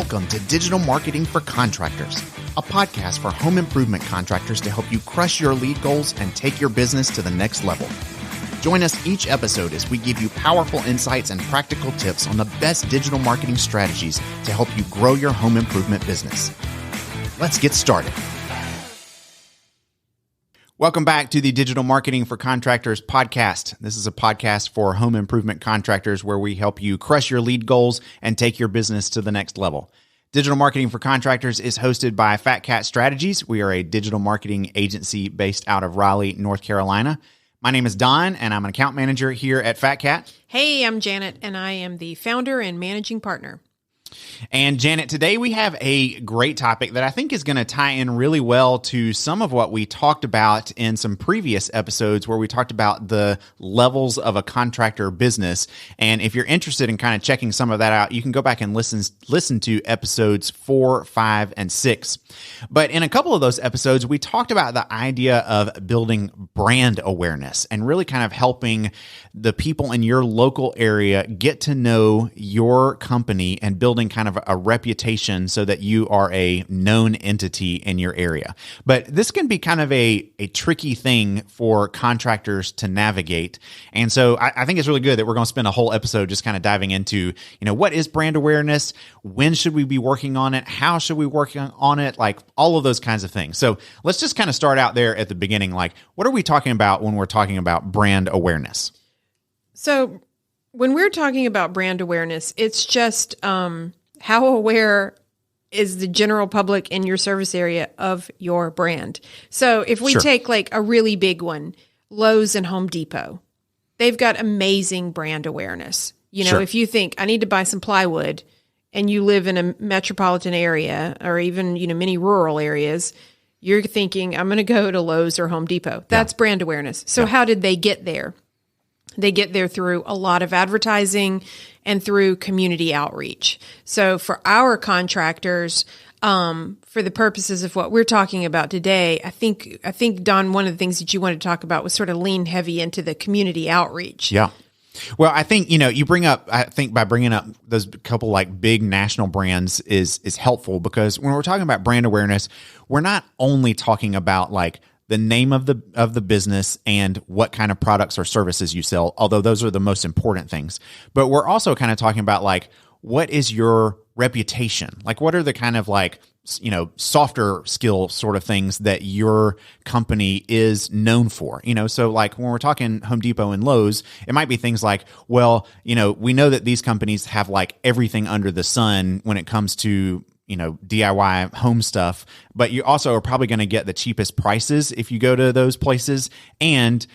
Welcome to Digital Marketing for Contractors, a podcast for home improvement contractors to help you crush your lead goals and take your business to the next level. Join us each episode as we give you powerful insights and practical tips on the best digital marketing strategies to help you grow your home improvement business. Let's get started. Welcome back to the Digital Marketing for Contractors podcast. This is a podcast for home improvement contractors where we help you crush your lead goals and take your business to the next level. Digital Marketing for Contractors is hosted by Fat Cat Strategies. We are a digital marketing agency based out of Raleigh, North Carolina. My name is Don, and I'm an account manager here at Fat Cat. Hey, I'm Janet, and I am the founder and managing partner. And Janet, today we have a great topic that I think is going to tie in really well to some of what we talked about in some previous episodes where we talked about the levels of a contractor business. And if you're interested in kind of checking some of that out, you can go back and listen to episodes 4, 5, and 6. But in a couple of those episodes, we talked about the idea of building brand awareness and really kind of helping the people in your local area get to know your company and building kind of a reputation so that you are a known entity in your area. But this can be kind of a tricky thing for contractors to navigate. And so I think it's really good that we're going to spend a whole episode just kind of diving into, what is brand awareness? When should we be working on it? How should we work on it? Like all of those kinds of things. So let's just kind of start out there at the beginning. Like, what are we talking about when we're talking about brand awareness? So when we're talking about brand awareness, it's just how aware is the general public in your service area of your brand? So if we take like a really big one, Lowe's and Home Depot, they've got amazing brand awareness. If you think I need to buy some plywood and you live in a metropolitan area or even, many rural areas, you're thinking I'm going to go to Lowe's or Home Depot. That's brand awareness. So how did they get there? They get there through a lot of advertising and through community outreach. So for our contractors, for the purposes of what we're talking about today, I think, Don, one of the things that you wanted to talk about was sort of lean heavy into the community outreach. Yeah. Well, I think, you bring up, by bringing up those couple like big national brands is helpful because when we're talking about brand awareness, we're not only talking about like the name of the business and what kind of products or services you sell, although those are the most important things. But we're also kind of talking about like, what is your reputation? Like, what are the kind of like, softer skill sort of things that your company is known for? So like when we're talking Home Depot and Lowe's, it might be things like, well, we know that these companies have like everything under the sun when it comes to DIY home stuff, but you also are probably going to get the cheapest prices if you go to those places. And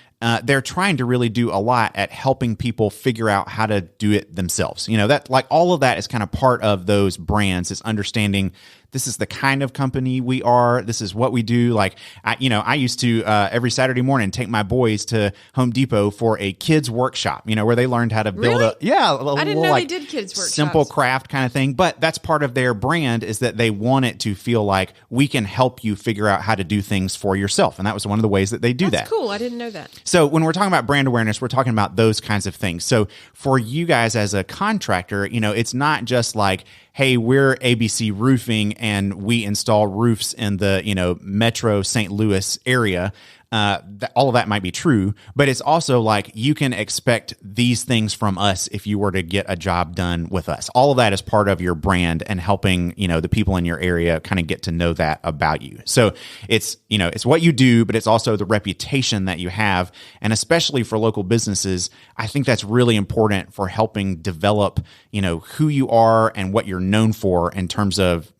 they're trying to really do a lot at helping people figure out how to do it themselves. That like all of that is kind of part of those brands is understanding this is the kind of company we are. This is what we do. Like, I used to every Saturday morning take my boys to Home Depot for a kids workshop, where they learned how to build I didn't know like, they did kids workshops. Simple craft kind of thing. But that's part of their brand is that they want it to feel like we can help you figure out how to do things for yourself. And that was one of the ways that they do that. That's cool. I didn't know that. So when we're talking about brand awareness, we're talking about those kinds of things. So for you guys as a contractor, it's not just like, hey, we're ABC Roofing and we install roofs in the, Metro St. Louis area. All of that might be true, but it's also like you can expect these things from us if you were to get a job done with us. All of that is part of your brand and helping, the people in your area kind of get to know that about you. So it's, it's what you do, but it's also the reputation that you have. And especially for local businesses, I think that's really important for helping develop, who you are and what you're known for in terms of,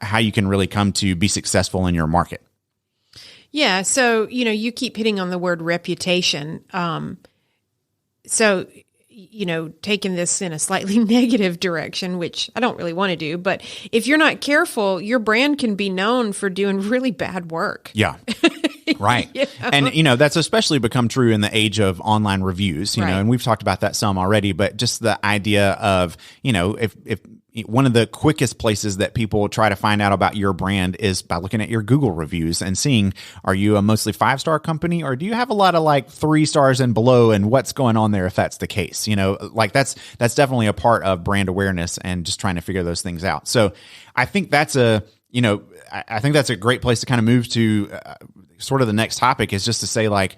how you can really come to be successful in your market. Yeah. So, you keep hitting on the word reputation. So, taking this in a slightly negative direction, which I don't really want to do, but if you're not careful, your brand can be known for doing really bad work. Yeah. Right. And, that's especially become true in the age of online reviews, and we've talked about that some already, but just the idea of, if one of the quickest places that people try to find out about your brand is by looking at your Google reviews and seeing, are you a mostly 5-star company, or do you have a lot of like 3 stars and below, and what's going on there if that's the case? Like that's definitely a part of brand awareness and just trying to figure those things out. So I think that's I think that's a great place to kind of move to sort of the next topic, is just to say, like,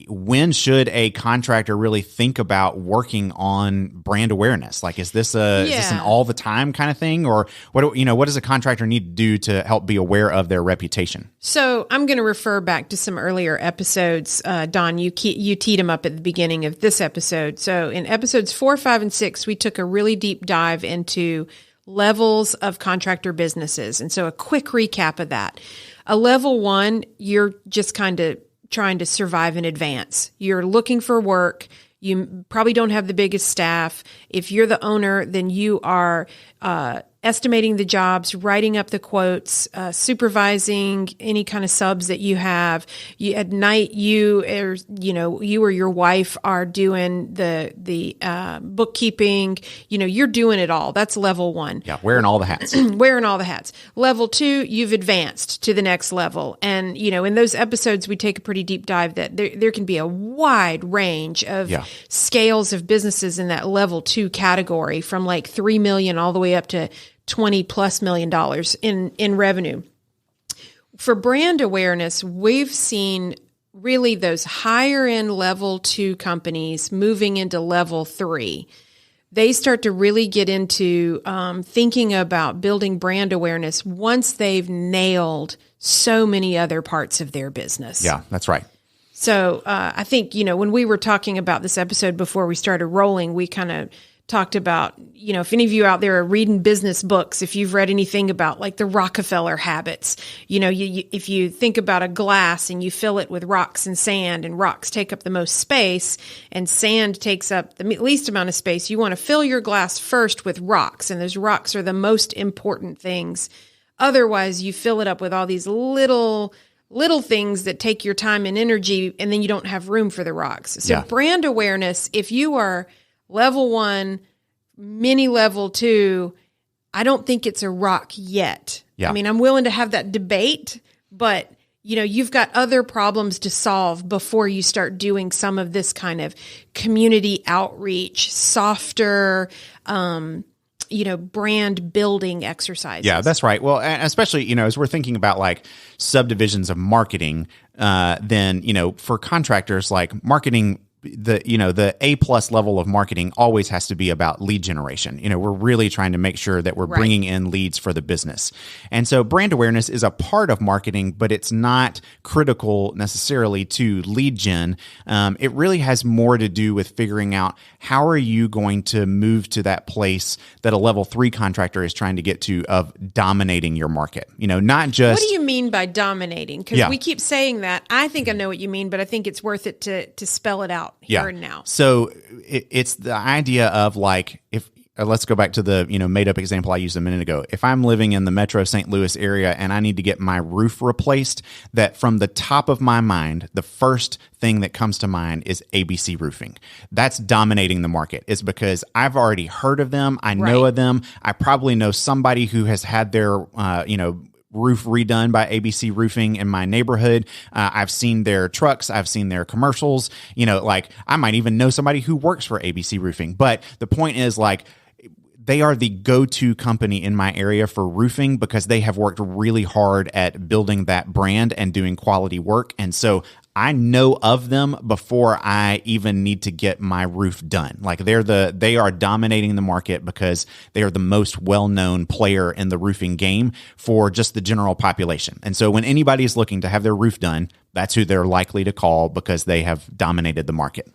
when should a contractor really think about working on brand awareness? Like, is this an all the time kind of thing, or what does a contractor need to do to help be aware of their reputation? So I'm going to refer back to some earlier episodes. Don, you teed them up at the beginning of this episode. So in episodes 4, 5, and 6, we took a really deep dive into levels of contractor businesses. And so a quick recap of that. A level 1, you're just kind of trying to survive in advance. You're looking for work. You probably don't have the biggest staff. If you're the owner, then you are estimating the jobs, writing up the quotes, supervising any kind of subs that you have. At night, you or your wife are doing the bookkeeping. You're doing it all. That's level 1. Yeah, wearing all the hats. Wearing all the hats. Level 2, you've advanced to the next level. And, in those episodes, we take a pretty deep dive that there can be a wide range of scales of businesses in that level 2 category, from like 3 million all the way up to $20+ million in revenue. For brand awareness, we've seen really those higher end level 2 companies moving into level 3. They start to really get into thinking about building brand awareness once they've nailed so many other parts of their business. Yeah, that's right. So I think, when we were talking about this episode before we started rolling, we kind of talked about, if any of you out there are reading business books, if you've read anything about like the Rockefeller habits, if you think about a glass and you fill it with rocks and sand, and rocks take up the most space and sand takes up the least amount of space, you want to fill your glass first with rocks. And those rocks are the most important things. Otherwise, you fill it up with all these little things that take your time and energy, and then you don't have room for the rocks. So brand awareness, if you are level 1, mini level 2, I don't think it's a rock yet. Yeah. I mean, I'm willing to have that debate, but you've got other problems to solve before you start doing some of this kind of community outreach, softer, brand building exercises. Yeah, that's right. Well, especially, as we're thinking about like subdivisions of marketing, then, for contractors, like marketing, the A+ level of marketing always has to be about lead generation. We're really trying to make sure that we're bringing in leads for the business. And so brand awareness is a part of marketing, but it's not critical necessarily to lead gen. It really has more to do with figuring out, how are you going to move to that place that a level 3 contractor is trying to get to, of dominating your market. Not just... What do you mean by dominating? Because we keep saying that. I think I know what you mean, but I think it's worth it to spell it out here and now. So it's the idea of like, if let's go back to the made up example I used a minute ago. If I'm living in the Metro St. Louis area and I need to get my roof replaced, that from the top of my mind, the first thing that comes to mind is ABC Roofing. That's dominating the market. It's because I've already heard of them. I know of them. I probably know somebody who has had their roof redone by ABC Roofing in my neighborhood. I've seen their trucks. I've seen their commercials. I might even know somebody who works for ABC Roofing. But the point is, like, they are the go-to company in my area for roofing because they have worked really hard at building that brand and doing quality work. And so I know of them before I even need to get my roof done. Like, they are dominating the market because they are the most well-known player in the roofing game for just the general population. And so when anybody is looking to have their roof done, that's who they're likely to call because they have dominated the market.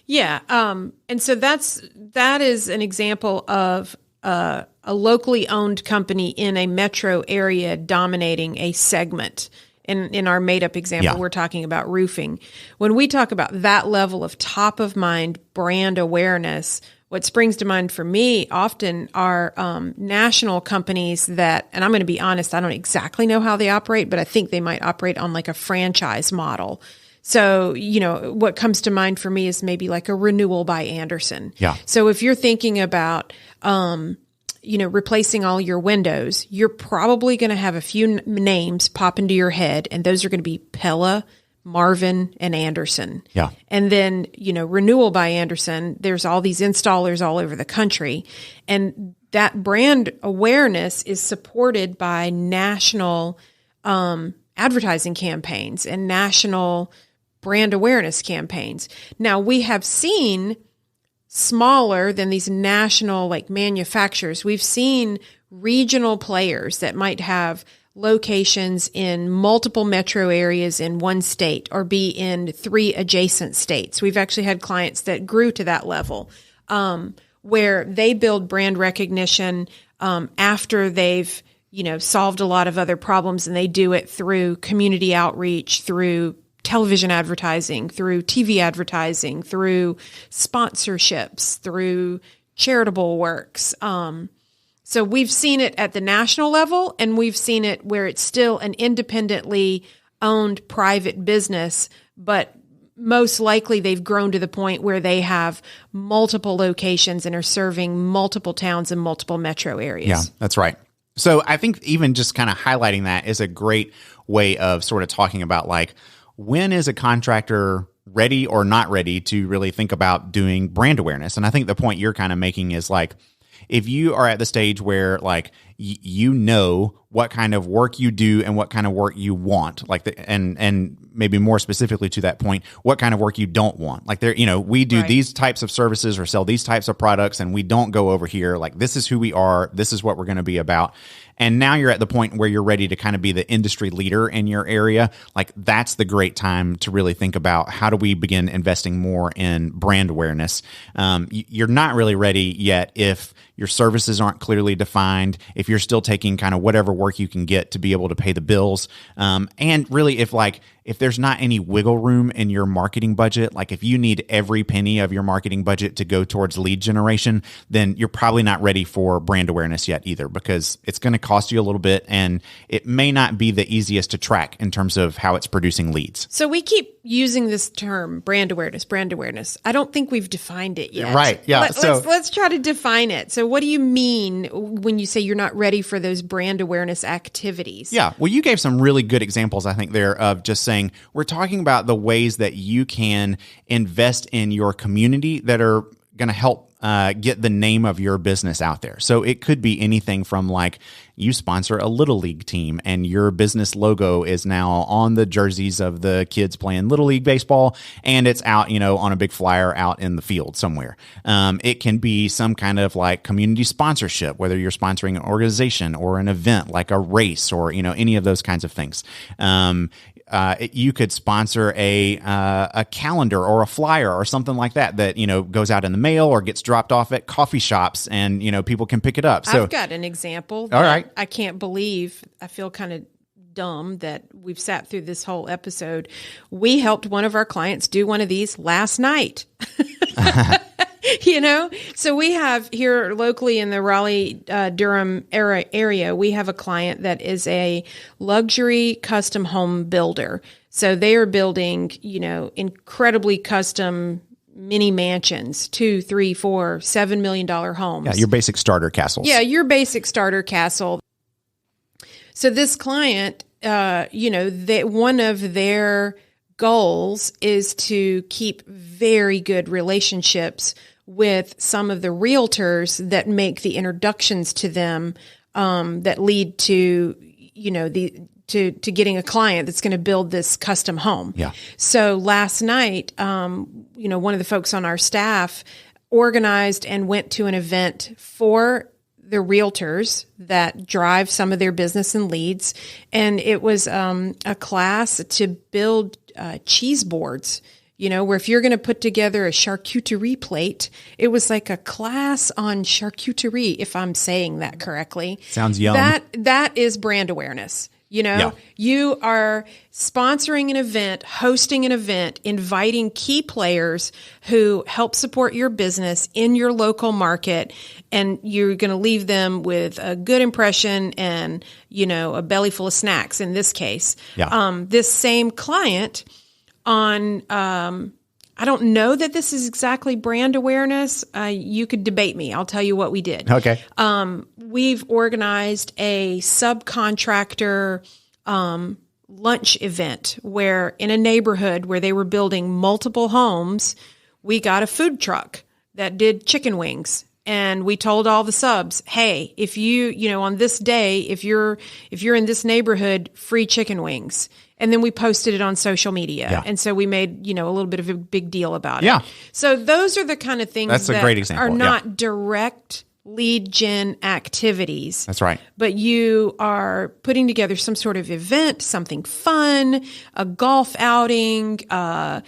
Yeah. And so that is an example of a locally owned company in a metro area dominating a segment. In our made-up example, we're talking about roofing. When we talk about that level of top-of-mind brand awareness, what springs to mind for me often are national companies that, and I'm going to be honest, I don't exactly know how they operate, but I think they might operate on like a franchise model. So, what comes to mind for me is maybe like a Renewal by Andersen. Yeah. So if you're thinking about replacing all your windows, you're probably going to have a few names pop into your head, and those are going to be Pella, Marvin, and Andersen. Yeah. And then, Renewal by Andersen, there's all these installers all over the country. And that brand awareness is supported by national advertising campaigns and national brand awareness campaigns. Now, we have seen smaller than these national manufacturers. We've seen regional players that might have locations in multiple metro areas in one state or be in 3 adjacent states. We've actually had clients that grew to that level, where they build brand recognition after they've solved a lot of other problems, and they do it through community outreach, through television advertising, through TV advertising, through sponsorships, through charitable works. So we've seen it at the national level, and we've seen it where it's still an independently owned private business, but most likely they've grown to the point where they have multiple locations and are serving multiple towns and multiple metro areas. Yeah, that's right. So I think even just kind of highlighting that is a great way of sort of talking about when is a contractor ready or not ready to really think about doing brand awareness. And I think the point you're kind of making is if you are at the stage where what kind of work you do and what kind of work you want, and maybe more specifically to that point, what kind of work you don't want. We do these types of services or sell these types of products, and we don't go over here. This is who we are. This is what we're going to be about. And now you're at the point where you're ready to kind of be the industry leader in your area. That's the great time to really think about how do we begin investing more in brand awareness. You're not really ready yet if your services aren't clearly defined, if you're still taking kind of whatever work you can get to be able to pay the bills. And really if there's not any wiggle room in your marketing budget, if you need every penny of your marketing budget to go towards lead generation, then you're probably not ready for brand awareness yet either, because it's going to cost you a little bit, and it may not be the easiest to track in terms of how it's producing leads. So we keep using this term brand awareness. I don't think we've defined it yet. Right. Yeah. Let's try to define it. So what do you mean when you say you're not ready for those brand awareness activities? Yeah. Well, you gave some really good examples, I think, there of just saying we're talking about the ways that you can invest in your community that are going to help get the name of your business out there. So it could be anything from you sponsor a little league team and your business logo is now on the jerseys of the kids playing little league baseball, and it's out, on a big flyer out in the field somewhere. It can be some kind of community sponsorship, whether you're sponsoring an organization or an event like a race or, any of those kinds of things. You could sponsor a calendar or a flyer or something like that goes out in the mail or gets dropped off at coffee shops, and people can pick it up. So I've got an example. All right. I can't believe, I feel kind of dumb that we've sat through this whole episode. We helped one of our clients do one of these last night. So we have here locally in the Raleigh, Durham area, we have a client that is a luxury custom home builder. So they are building, incredibly custom mini mansions, $2, $3, $4, $7 million homes. Yeah, your basic starter castles. Yeah, your basic starter castle. So this client, one of their goals is to keep very good relationships with some of the realtors that make the introductions to them, that lead to, to getting a client that's going to build this custom home. Yeah. So last night, one of the folks on our staff organized and went to an event for the realtors that drive some of their business and leads. And it was a class to build cheese boards, where if you're going to put together a charcuterie plate, it was like a class on charcuterie, if I'm saying that correctly. Sounds yum. That is brand awareness. Yeah. You are sponsoring an event, hosting an event, inviting key players who help support your business in your local market, and you're going to leave them with a good impression and, a belly full of snacks in this case. Yeah. This same client on, I I don't know that this is exactly brand awareness. You could debate me. I'll tell you what we did. Okay. We've organized a subcontractor lunch event where in a neighborhood where they were building multiple homes, we got a food truck that did chicken wings. And we told all the subs, hey, if on this day, if you're in this neighborhood, free chicken wings. And then we posted it on social media. Yeah. And so we made, a little bit of a big deal about Yeah. it. So those are the kind of things That's a that great example. are Yeah. not direct lead gen activities. That's right. But you are putting together some sort of event, something fun, a golf outing, a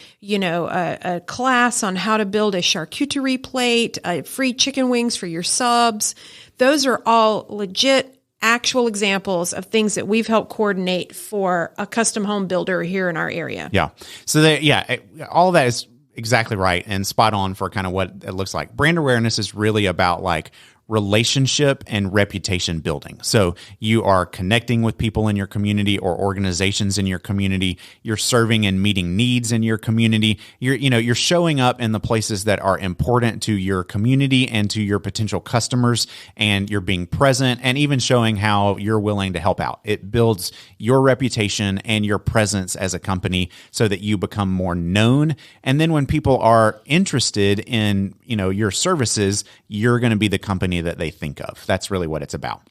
class on how to build a charcuterie plate, free chicken wings for your subs. Those are all legit, actual examples of things that we've helped coordinate for a custom home builder here in our area. Yeah. So all that is exactly right and spot on for kind of what it looks like. Brand awareness is really about like relationship and reputation building. So you are connecting with people in your community or organizations in your community. You're serving and meeting needs in your community. You're showing up in the places that are important to your community and to your potential customers, and you're being present and even showing how you're willing to help out. It builds your reputation and your presence as a company so that you become more known. And then when people are interested in, your services, you're going to be the company that they think of. That's really what it's about.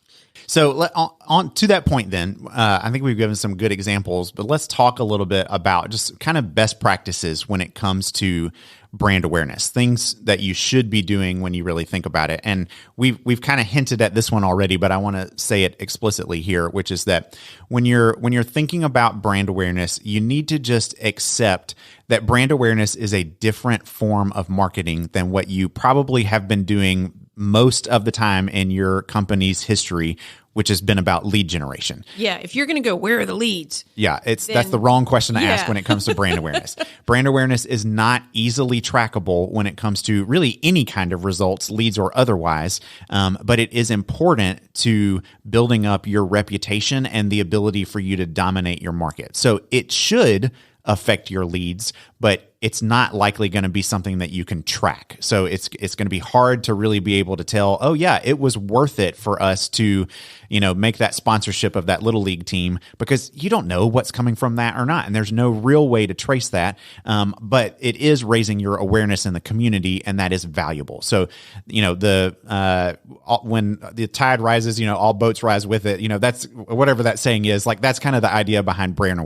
So on to that point then, I think we've given some good examples, but let's talk a little bit about just kind of best practices when it comes to brand awareness, things that you should be doing when you really think about it. And we've kind of hinted at this one already, but I want to say it explicitly here, which is that when you're thinking about brand awareness, you need to just accept that brand awareness is a different form of marketing than what you probably have been doing most of the time in your company's history, which has been about lead generation. Yeah. If you're going to go, where are the leads? Yeah. That's the wrong question to ask when it comes to brand awareness. Brand awareness is not easily trackable when it comes to really any kind of results, leads or otherwise. But it is important to building up your reputation and the ability for you to dominate your market. So it should affect your leads, but it's not likely going to be something that you can track. So it's going to be hard to really be able to tell, oh yeah, it was worth it for us to, make that sponsorship of that little league team, because you don't know what's coming from that or not. And there's no real way to trace that. But it is raising your awareness in the community, and that is valuable. So, when the tide rises, all boats rise with it. That's whatever that saying is. Like, that's kind of the idea behind brand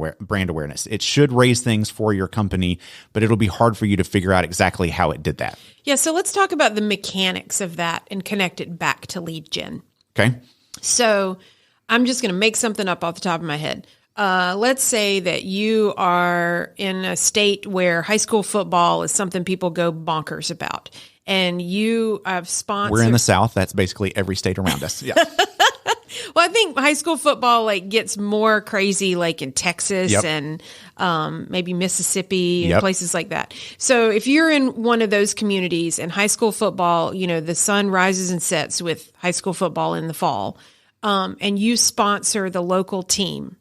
awareness. It should raise things for your company, but it'll be hard for you to figure out exactly how it did that. Yeah, so let's talk about the mechanics of that and connect it back to lead gen. Okay. So I'm just going to make something up off the top of my head. Let's say that you are in a state where high school football is something people go bonkers about, and you have sponsored. We're in the South. That's basically every state around us. Yeah. Well, I think high school football gets more crazy in Texas Yep. and maybe Mississippi and Yep. places like that. So if you're in one of those communities and high school football, the sun rises and sets with high school football in the fall, and you sponsor the local team,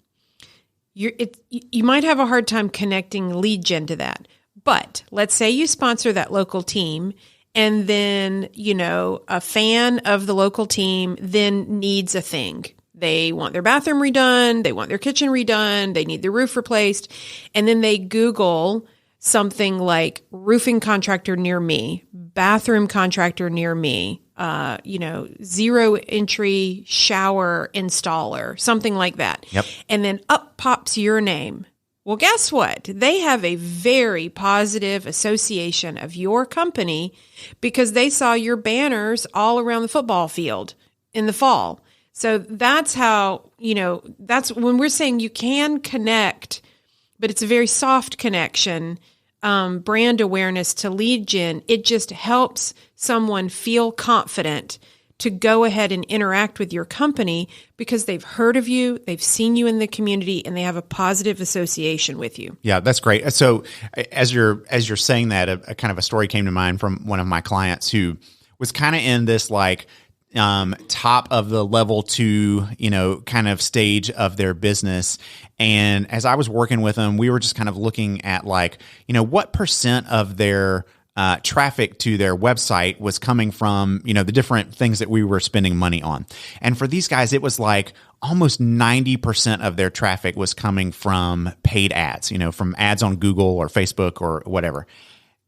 you might have a hard time connecting lead gen to that. But let's say you sponsor that local team, and then, a fan of the local team then needs a thing. They want their bathroom redone. They want their kitchen redone. They need their roof replaced. And then they Google something like roofing contractor near me, bathroom contractor near me, zero entry shower installer, something like that. Yep. And then up pops your name. Well, guess what? They have a very positive association of your company because they saw your banners all around the football field in the fall. So that's how, that's when we're saying you can connect, but it's a very soft connection, brand awareness to lead gen. It just helps someone feel confident to go ahead and interact with your company because they've heard of you, they've seen you in the community, and they have a positive association with you. Yeah, that's great. So as you're saying that, a kind of a story came to mind from one of my clients who was kind of in this top of the level 2, kind of stage of their business. And as I was working with them, we were just kind of looking at like, what percent of their traffic to their website was coming from, the different things that we were spending money on. And for these guys, it was like almost 90% of their traffic was coming from paid ads, from ads on Google or Facebook or whatever.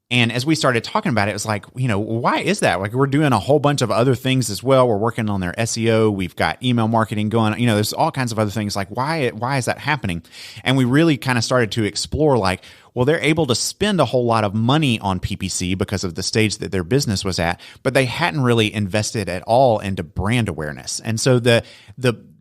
And as we started talking about it, it was like, why is that? Like, we're doing a whole bunch of other things as well. We're working on their SEO. We've got email marketing going. There's all kinds of other things. Like, why is that happening? And we really kind of started to explore, like, well, they're able to spend a whole lot of money on PPC because of the stage that their business was at, but they hadn't really invested at all into brand awareness. And so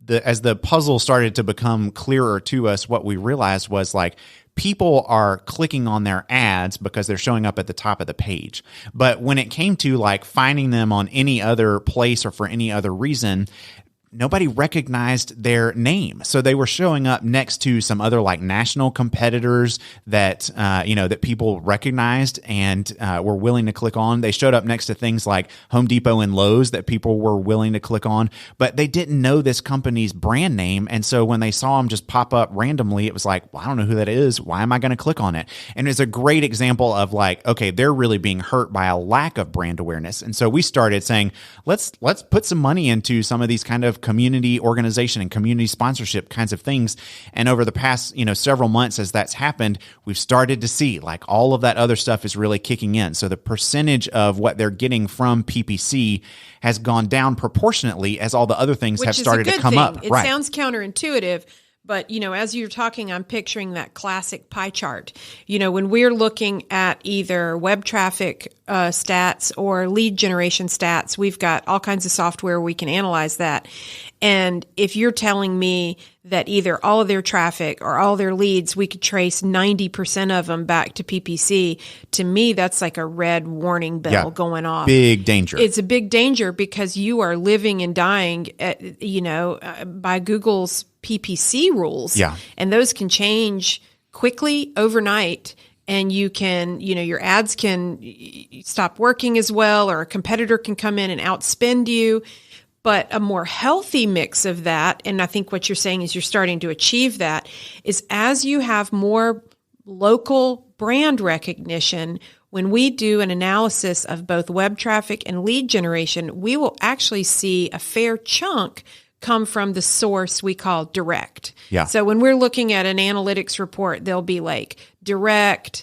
as the puzzle started to become clearer to us, what we realized was like, people are clicking on their ads because they're showing up at the top of the page. But when it came to like finding them on any other place or for any other reason, nobody recognized their name. So they were showing up next to some other like national competitors that, that people recognized and were willing to click on. They showed up next to things like Home Depot and Lowe's that people were willing to click on, but they didn't know this company's brand name. And so when they saw them just pop up randomly, it was like, well, I don't know who that is. Why am I going to click on it? And it's a great example of like, okay, they're really being hurt by a lack of brand awareness. And so we started saying, let's put some money into some of these kind of community organization and community sponsorship kinds of things. And over the past, several months as that's happened, we've started to see like all of that other stuff is really kicking in. So the percentage of what they're getting from PPC has gone down proportionately as all the other things have started to come up. It sounds counterintuitive. But, as you're talking, I'm picturing that classic pie chart. When we're looking at either web traffic stats or lead generation stats, we've got all kinds of software we can analyze that. And if you're telling me that either all of their traffic or all their leads, we could trace 90% of them back to PPC, to me, that's like a red warning bell going off. Big danger. It's a big danger because you are living and dying, by Google's PPC rules. Yeah. And those can change quickly overnight. And you can, your ads can stop working as well, or a competitor can come in and outspend you. But a more healthy mix of that, and I think what you're saying is you're starting to achieve that, is as you have more local brand recognition, when we do an analysis of both web traffic and lead generation, we will actually see a fair chunk come from the source we call direct. Yeah. So when we're looking at an analytics report, there'll be like direct,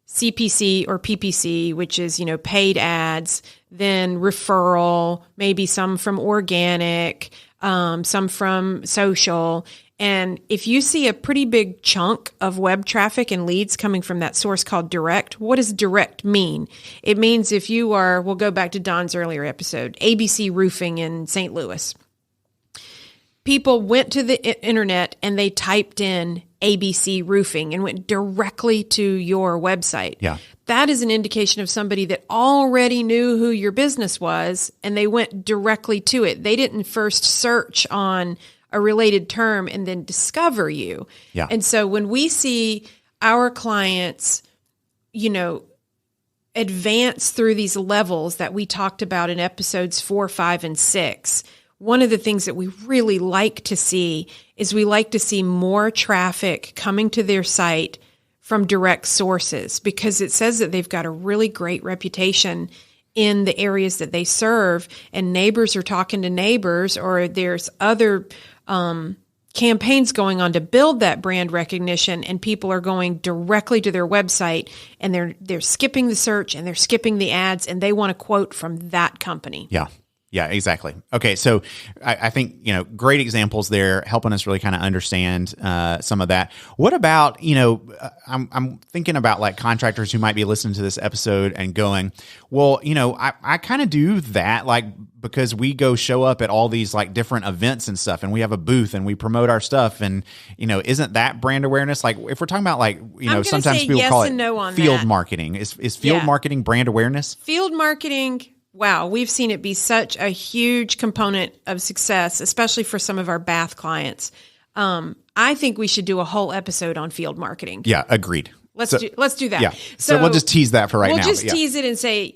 CPC or PPC, which is, paid ads, then referral, maybe some from organic, some from social. And if you see a pretty big chunk of web traffic and leads coming from that source called direct, what does direct mean? It means if you are, we'll go back to Don's earlier episode, ABC Roofing in St. Louis. People went to the internet and they typed in ABC Roofing and went directly to your website. Yeah. That is an indication of somebody that already knew who your business was and they went directly to it. They didn't first search on a related term and then discover you. Yeah. And so when we see our clients, advance through these levels that we talked about in episodes 4, 5, and 6, one of the things that we really like to see is we like to see more traffic coming to their site from direct sources, because it says that they've got a really great reputation in the areas that they serve, and neighbors are talking to neighbors, or there's other campaigns going on to build that brand recognition, and people are going directly to their website and they're skipping the search and they're skipping the ads and they want to quote from that company. Yeah. Yeah, exactly. Okay, so I think, great examples there, helping us really kind of understand some of that. What about, I'm thinking about like contractors who might be listening to this episode and going, well, I kind of do that, like, because we go show up at all these like different events and stuff, and we have a booth and we promote our stuff, and isn't that brand awareness? Like, if we're talking about like, sometimes people yes call it no field that. marketing. Is field marketing brand awareness? Field marketing. Wow, we've seen it be such a huge component of success, especially for some of our bath clients. I think we should do a whole episode on field marketing. Yeah, agreed. Let's do that. Yeah. So we'll just tease that for right now. We'll just tease it and say,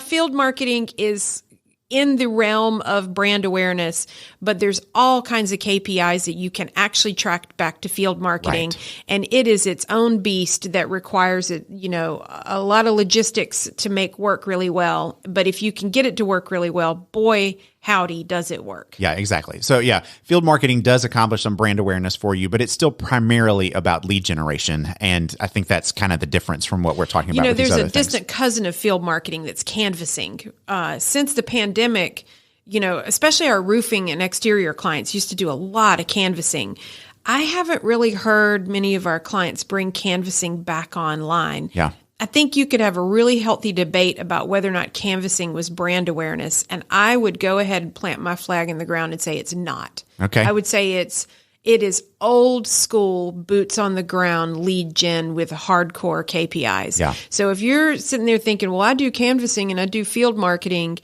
field marketing is in the realm of brand awareness, but there's all kinds of KPIs that you can actually track back to field marketing. Right. And it is its own beast that requires it, a lot of logistics to make work really well. But if you can get it to work really well, boy, howdy, does it work. Yeah, exactly. So yeah, field marketing does accomplish some brand awareness for you, but it's still primarily about lead generation. And I think that's kind of the difference from what we're talking about with these there's other a distant cousin of field marketing that's canvassing. Since the pandemic, especially our roofing and exterior clients used to do a lot of canvassing. I haven't really heard many of our clients bring canvassing back online. Yeah. I think you could have a really healthy debate about whether or not canvassing was brand awareness. And I would go ahead and plant my flag in the ground and say it's not. Okay. I would say it is old school boots on the ground lead gen with hardcore KPIs. Yeah. So if you're sitting there thinking, well, I do canvassing and I do field marketing,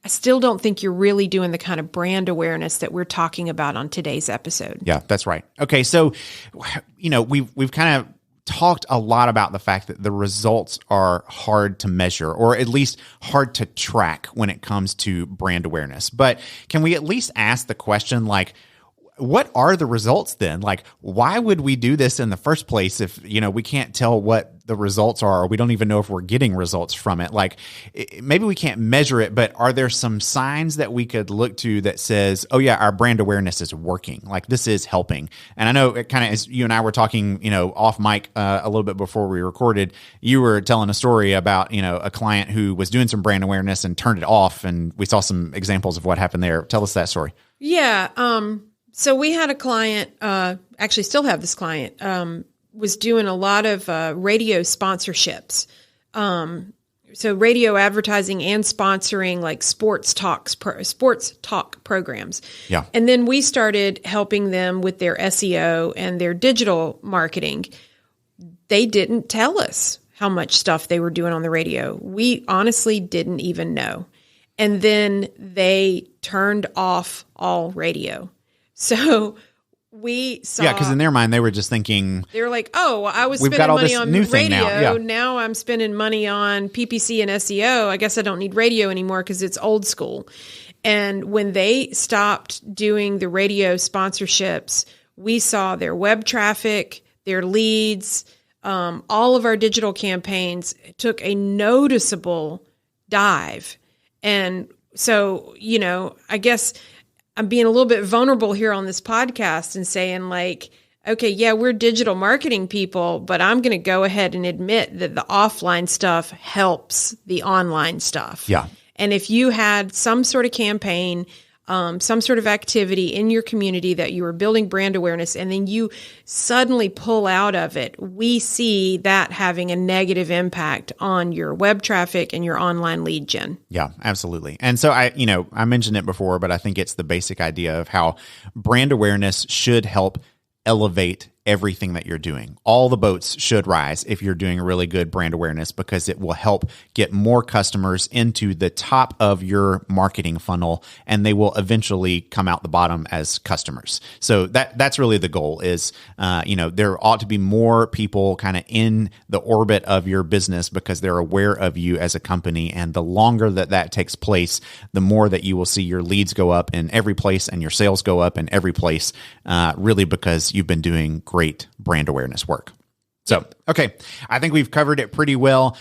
I still don't think you're really doing the kind of brand awareness that we're talking about on today's episode. Yeah, that's right. Okay. So, we've kind of talked a lot about the fact that the results are hard to measure, or at least hard to track when it comes to brand awareness. But can we at least ask the question, like, what are the results then? Like, why would we do this in the first place if, we can't tell what the results are, or we don't even know if we're getting results from it? Like, maybe we can't measure it, but are there some signs that we could look to that says, oh yeah, our brand awareness is working, like this is helping? And I know it kind of, as you and I were talking, off mic a little bit before we recorded, you were telling a story about, a client who was doing some brand awareness and turned it off. And we saw some examples of what happened there. Tell us that story. Yeah. So we had a client, actually still have this client, was doing a lot of radio sponsorships. So radio advertising and sponsoring like sports talk programs. Yeah. And then we started helping them with their SEO and their digital marketing. They didn't tell us how much stuff they were doing on the radio. We honestly didn't even know. And then they turned off all radio. So we saw... Yeah, because in their mind, they were just thinking... They were like, oh, well, I was we've spending got all money this on new radio. thing now. Yeah. Now I'm spending money on PPC and SEO. I guess I don't need radio anymore because it's old school. And when they stopped doing the radio sponsorships, we saw their web traffic, their leads, all of our digital campaigns took a noticeable dive. And so, I guess... I'm being a little bit vulnerable here on this podcast and saying like, okay, yeah, we're digital marketing people, but I'm going to go ahead and admit that the offline stuff helps the online stuff. Yeah. And if you had some sort of campaign, some sort of activity in your community that you were building brand awareness, and then you suddenly pull out of it, we see that having a negative impact on your web traffic and your online lead gen. Yeah, absolutely. And so I mentioned it before, but I think it's the basic idea of how brand awareness should help elevate everything that you're doing. All the boats should rise if you're doing really good brand awareness, because it will help get more customers into the top of your marketing funnel, and they will eventually come out the bottom as customers. So that's really the goal is, there ought to be more people kind of in the orbit of your business because they're aware of you as a company. And the longer that takes place, the more that you will see your leads go up in every place and your sales go up in every place, really because you've been doing great brand awareness work. So, okay, I think we've covered it pretty well.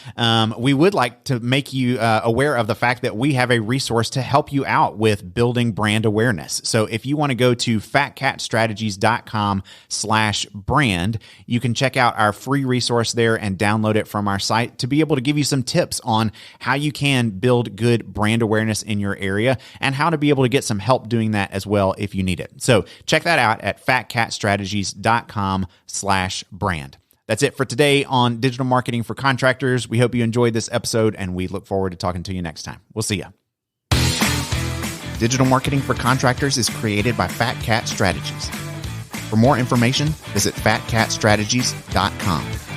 We would like to make you aware of the fact that we have a resource to help you out with building brand awareness. So if you want to go to fatcatstrategies.com/brand, you can check out our free resource there and download it from our site to be able to give you some tips on how you can build good brand awareness in your area and how to be able to get some help doing that as well if you need it. So check that out at fatcatstrategies.com/brand. That's it for today on Digital Marketing for Contractors. We hope you enjoyed this episode, and we look forward to talking to you next time. We'll see you. Digital Marketing for Contractors is created by Fat Cat Strategies. For more information, visit fatcatstrategies.com.